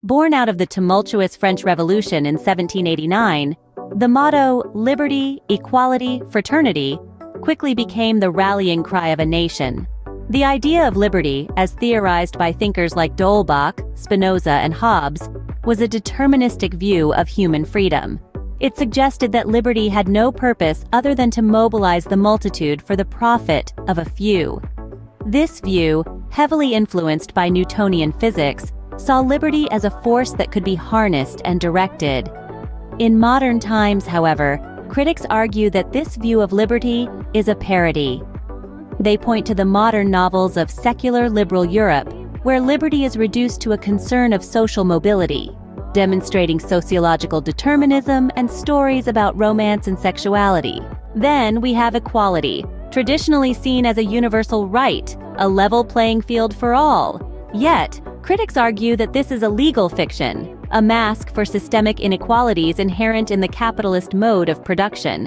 Born out of the tumultuous French Revolution in 1789, the motto, liberty, equality, fraternity, quickly became the rallying cry of a nation. The idea of liberty, as theorized by thinkers like D'Holbach, Spinoza, and Hobbes, was a deterministic view of human freedom. It suggested that liberty had no purpose other than to mobilize the multitude for the profit of a few. This view, heavily influenced by Newtonian physics, saw liberty as a force that could be harnessed and directed. In modern times, however, critics argue that this view of liberty is a parody. They point to the modern novels of secular liberal Europe, where liberty is reduced to a concern of social mobility, demonstrating sociological determinism and stories about romance and sexuality. Then we have equality, traditionally seen as a universal right, a level playing field for all. Yet, critics argue that this is a legal fiction, a mask for systemic inequalities inherent in the capitalist mode of production.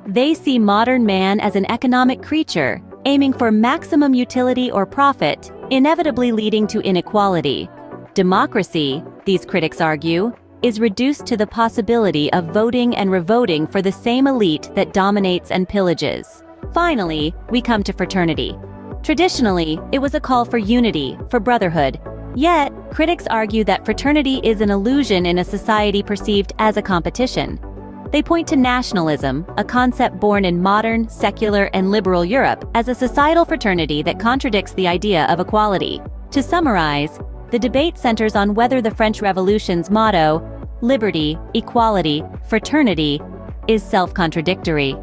They see modern man as an economic creature, aiming for maximum utility or profit, inevitably leading to inequality. Democracy, these critics argue, is reduced to the possibility of voting and revoting for the same elite that dominates and pillages. Finally, we come to fraternity. Traditionally, it was a call for unity, for brotherhood. Yet, critics argue that fraternity is an illusion in a society perceived as a competition. They point to nationalism, a concept born in modern, secular, and liberal Europe, as a societal fraternity that contradicts the idea of equality. To summarize, the debate centers on whether the French Revolution's motto, liberty, equality, fraternity, is self-contradictory.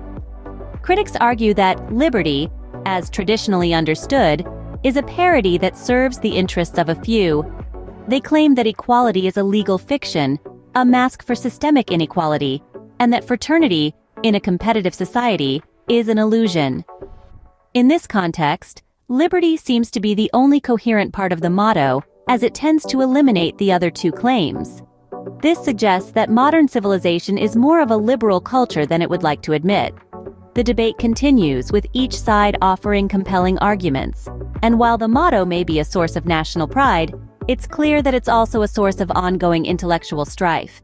Critics argue that liberty, as traditionally understood, is a parody that serves the interests of a few. They claim that equality is a legal fiction, a mask for systemic inequality, and that fraternity, in a competitive society, is an illusion. In this context, liberty seems to be the only coherent part of the motto, as it tends to eliminate the other two claims. This suggests that modern civilization is more of a liberal culture than it would like to admit. The debate continues, with each side offering compelling arguments. And while the motto may be a source of national pride, it's clear that it's also a source of ongoing intellectual strife.